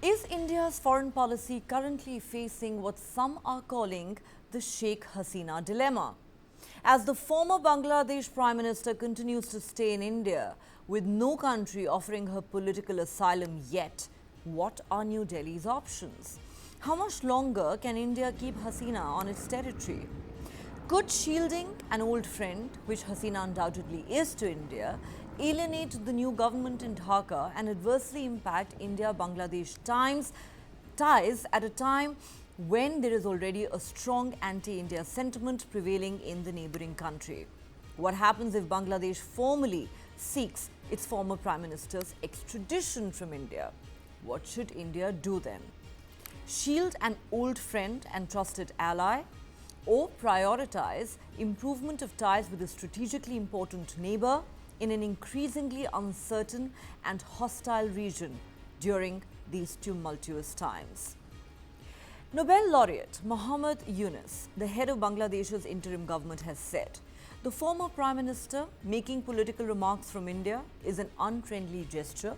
Is India's foreign policy currently facing what some are calling the Sheikh Hasina dilemma? As the former Bangladesh Prime Minister continues to stay in India with no country offering her political asylum yet, what are New Delhi's options? How much longer can India keep Hasina on its territory? Could shielding an old friend, which Hasina undoubtedly is to India, alienate the new government in Dhaka and adversely impact India-Bangladesh ties at a time when there is already a strong anti-India sentiment prevailing in the neighbouring country? What happens if Bangladesh formally seeks its former Prime Minister's extradition from India? What should India do then? Shield an old friend and trusted ally, or prioritize improvement of ties with a strategically important neighbour in an increasingly uncertain and hostile region during these tumultuous times? Nobel laureate Mohammad Yunus, the head of Bangladesh's interim government, has said the former Prime Minister making political remarks from India is an unfriendly gesture,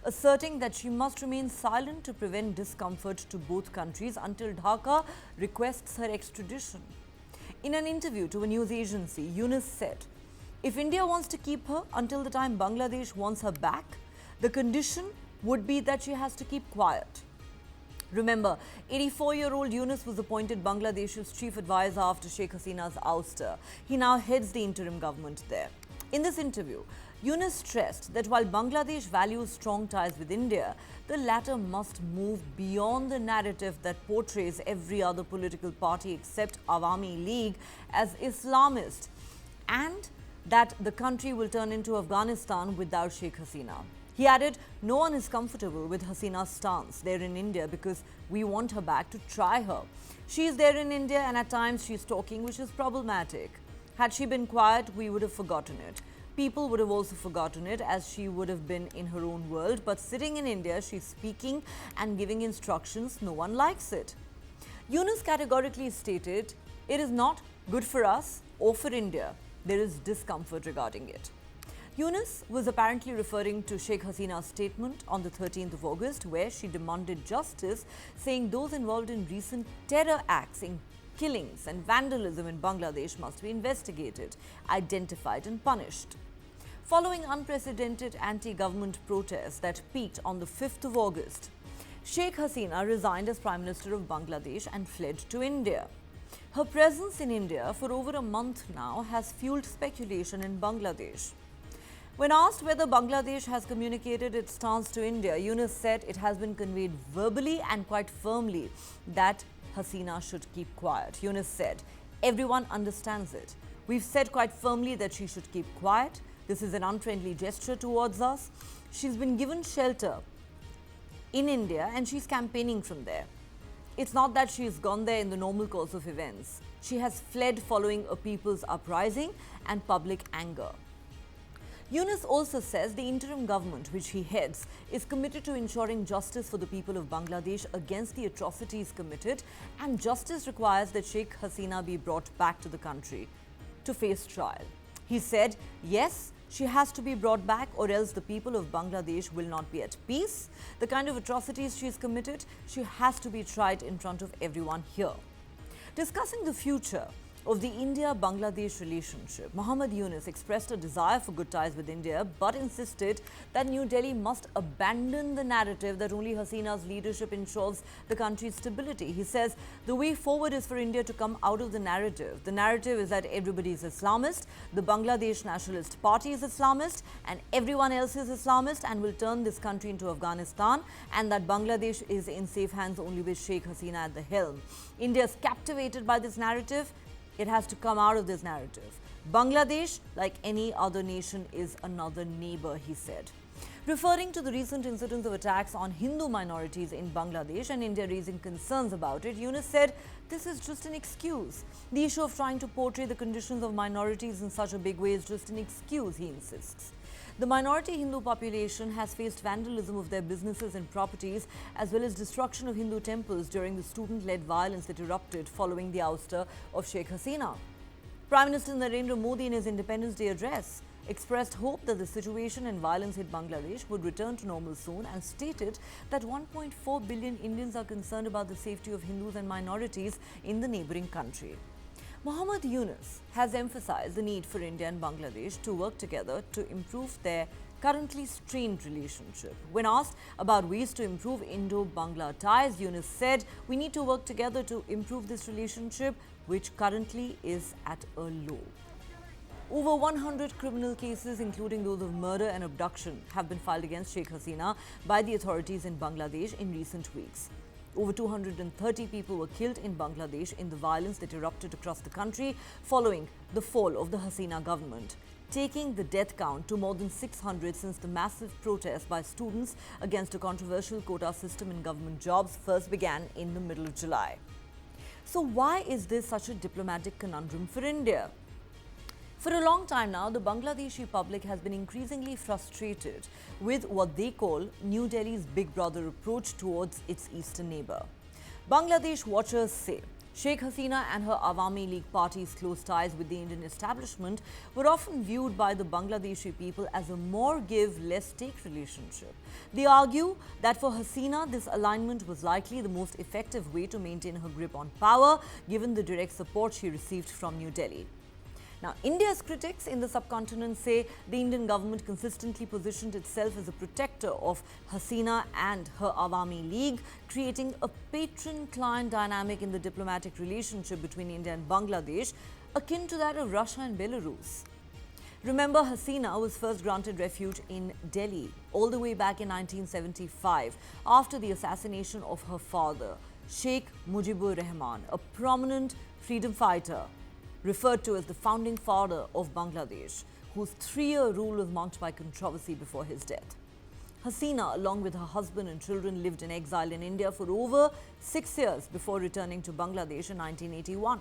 asserting that she must remain silent to prevent discomfort to both countries until Dhaka requests her extradition. In an interview to a news agency, Yunus said, if India wants to keep her until the time Bangladesh wants her back, the condition would be that she has to keep quiet. Remember, 84-year-old Yunus was appointed Bangladesh's chief advisor after Sheikh Hasina's ouster. He now heads the interim government there. In this interview, Yunus stressed that while Bangladesh values strong ties with India, the latter must move beyond the narrative that portrays every other political party except Awami League as Islamist, and that the country will turn into Afghanistan without Sheikh Hasina. He added, no one is comfortable with Hasina's stance there in India because we want her back to try her. She is there in India and at times she is talking, which is problematic. Had she been quiet, we would have forgotten it. People would have also forgotten it, as she would have been in her own world. But sitting in India, she's speaking and giving instructions. No one likes it. Yunus categorically stated, it is not good for us or for India. There is discomfort regarding it. Yunus was apparently referring to Sheikh Hasina's statement on the 13th of August, where she demanded justice, saying those involved in recent terror acts, in killings and vandalism in Bangladesh, must be investigated, identified and punished. Following unprecedented anti-government protests that peaked on the 5th of August, Sheikh Hasina resigned as Prime Minister of Bangladesh and fled to India. Her presence in India for over a month now has fueled speculation in Bangladesh. When asked whether Bangladesh has communicated its stance to India, Yunus said it has been conveyed verbally and quite firmly that Hasina should keep quiet. Yunus said, everyone understands it. We've said quite firmly that she should keep quiet. This is an unfriendly gesture towards us. She's been given shelter in India and she's campaigning from there. It's not that she's gone there in the normal course of events. She has fled following a people's uprising and public anger. Yunus also says the interim government, which he heads, is committed to ensuring justice for the people of Bangladesh against the atrocities committed, and justice requires that Sheikh Hasina be brought back to the country to face trial. He said, yes, she has to be brought back or else the people of Bangladesh will not be at peace. The kind of atrocities she has committed, she has to be tried in front of everyone here. Discussing the future of the India-Bangladesh relationship, Mohammad Yunus expressed a desire for good ties with India but insisted that New Delhi must abandon the narrative that only Hasina's leadership ensures the country's stability. He says the way forward is for India to come out of the narrative. The narrative is that everybody is Islamist, the Bangladesh Nationalist Party is Islamist and everyone else is Islamist and will turn this country into Afghanistan, and that Bangladesh is in safe hands only with Sheikh Hasina at the helm. India is captivated by this narrative. It has to come out of this narrative. Bangladesh, like any other nation, is another neighbor, he said. Referring to the recent incidents of attacks on Hindu minorities in Bangladesh and India raising concerns about it, Yunus said, this is just an excuse. The issue of trying to portray the conditions of minorities in such a big way is just an excuse, he insists. The minority Hindu population has faced vandalism of their businesses and properties, as well as destruction of Hindu temples during the student-led violence that erupted following the ouster of Sheikh Hasina. Prime Minister Narendra Modi, in his Independence Day address, expressed hope that the situation and violence in Bangladesh would return to normal soon and stated that 1.4 billion Indians are concerned about the safety of Hindus and minorities in the neighboring country. Mohammad Yunus has emphasized the need for India and Bangladesh to work together to improve their currently strained relationship. When asked about ways to improve Indo-Bangla ties, Yunus said, "We need to work together to improve this relationship, which currently is at a low." Over 100 criminal cases, including those of murder and abduction, have been filed against Sheikh Hasina by the authorities in Bangladesh in recent weeks. Over 230 people were killed in Bangladesh in the violence that erupted across the country following the fall of the Hasina government, taking the death count to more than 600 since the massive protest by students against a controversial quota system in government jobs first began in the middle of July. So why is this such a diplomatic conundrum for India? For a long time now, the Bangladeshi public has been increasingly frustrated with what they call New Delhi's Big Brother approach towards its eastern neighbor. Bangladesh watchers say Sheikh Hasina and her Awami League party's close ties with the Indian establishment were often viewed by the Bangladeshi people as a more give, less take relationship. They argue that for Hasina, this alignment was likely the most effective way to maintain her grip on power, given the direct support she received from New Delhi. Now, India's critics in the subcontinent say the Indian government consistently positioned itself as a protector of Hasina and her Awami League, creating a patron-client dynamic in the diplomatic relationship between India and Bangladesh, akin to that of Russia and Belarus. Remember, Hasina was first granted refuge in Delhi all the way back in 1975 after the assassination of her father, Sheikh Mujibur Rahman, a prominent freedom fighter referred to as the founding father of Bangladesh, whose 3-year rule was marked by controversy before his death. Hasina, along with her husband and children, lived in exile in India for over 6 years before returning to Bangladesh in 1981.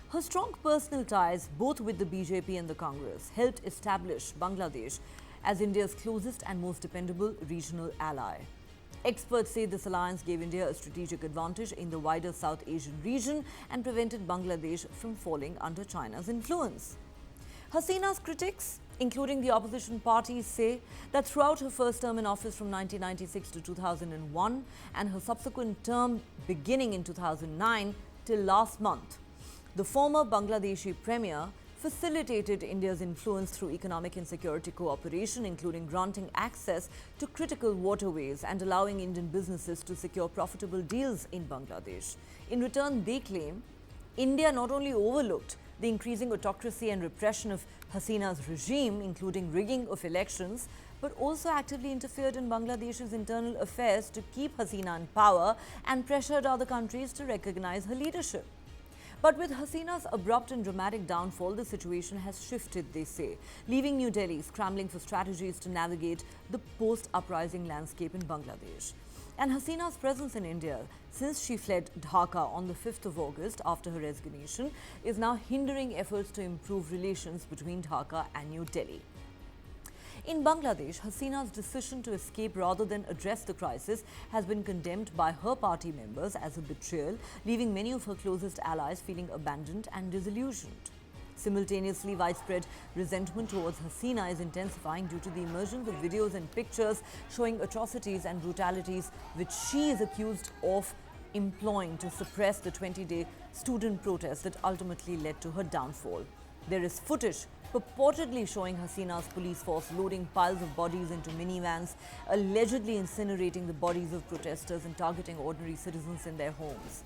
Her strong personal ties, both with the BJP and the Congress, helped establish Bangladesh as India's closest and most dependable regional ally. Experts say this alliance gave India a strategic advantage in the wider South Asian region and prevented Bangladesh from falling under China's influence. Hasina's critics, including the opposition parties, say that throughout her first term in office from 1996 to 2001 and her subsequent term beginning in 2009 till last month, the former Bangladeshi premier facilitated India's influence through economic and security cooperation, including granting access to critical waterways and allowing Indian businesses to secure profitable deals in Bangladesh. In return, they claim India not only overlooked the increasing autocracy and repression of Hasina's regime, including rigging of elections, but also actively interfered in Bangladesh's internal affairs to keep Hasina in power and pressured other countries to recognize her leadership. But with Hasina's abrupt and dramatic downfall, the situation has shifted, they say, leaving New Delhi scrambling for strategies to navigate the post-uprising landscape in Bangladesh. And Hasina's presence in India, since she fled Dhaka on the 5th of August after her resignation, is now hindering efforts to improve relations between Dhaka and New Delhi. In Bangladesh, Hasina's decision to escape rather than address the crisis has been condemned by her party members as a betrayal, leaving many of her closest allies feeling abandoned and disillusioned. Simultaneously, widespread resentment towards Hasina is intensifying due to the emergence of videos and pictures showing atrocities and brutalities which she is accused of employing to suppress the 20-day student protest that ultimately led to her downfall. There is footage purportedly showing Hasina's police force loading piles of bodies into minivans, allegedly incinerating the bodies of protesters and targeting ordinary citizens in their homes.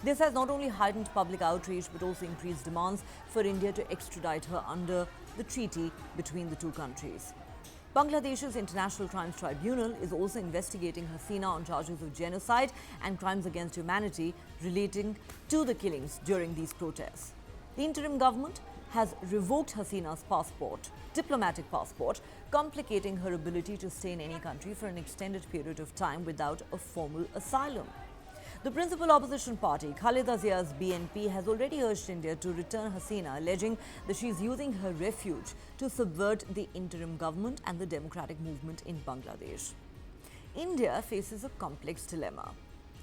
This has not only heightened public outrage but also increased demands for India to extradite her under the treaty between the two countries. Bangladesh's International Crimes Tribunal is also investigating Hasina on charges of genocide and crimes against humanity relating to the killings during these protests. The interim government has revoked Hasina's passport, diplomatic passport, complicating her ability to stay in any country for an extended period of time without a formal asylum. The principal opposition party, Khaleda Zia's BNP, has already urged India to return Hasina, alleging that she is using her refuge to subvert the interim government and the democratic movement in Bangladesh. India faces a complex dilemma.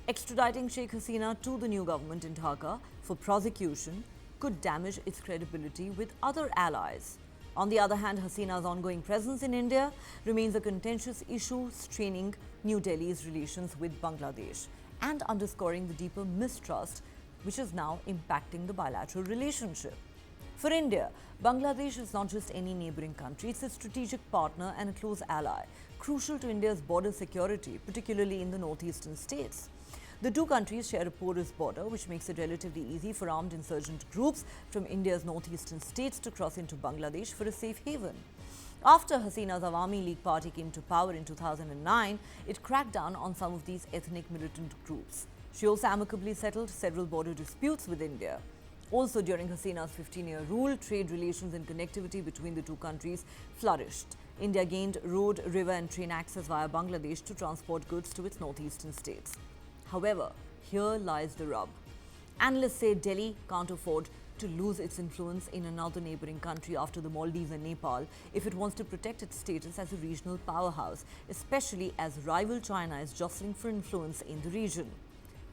Extraditing Sheikh Hasina to the new government in Dhaka for prosecution could damage its credibility with other allies. On the other hand, Hasina's ongoing presence in India remains a contentious issue, straining New Delhi's relations with Bangladesh and underscoring the deeper mistrust which is now impacting the bilateral relationship. For India, Bangladesh is not just any neighboring country, it's a strategic partner and a close ally, crucial to India's border security, particularly in the northeastern states. The two countries share a porous border, which makes it relatively easy for armed insurgent groups from India's northeastern states to cross into Bangladesh for a safe haven. After Hasina's Awami League party came to power in 2009, it cracked down on some of these ethnic militant groups. She also amicably settled several border disputes with India. Also, during Hasina's 15-year rule, trade relations and connectivity between the two countries flourished. India gained road, river and train access via Bangladesh to transport goods to its northeastern states. However, here lies the rub. Analysts say Delhi can't afford to lose its influence in another neighboring country after the Maldives and Nepal if it wants to protect its status as a regional powerhouse, especially as rival China is jostling for influence in the region.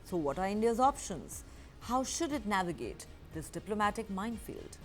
So what are India's options? How should it navigate this diplomatic minefield?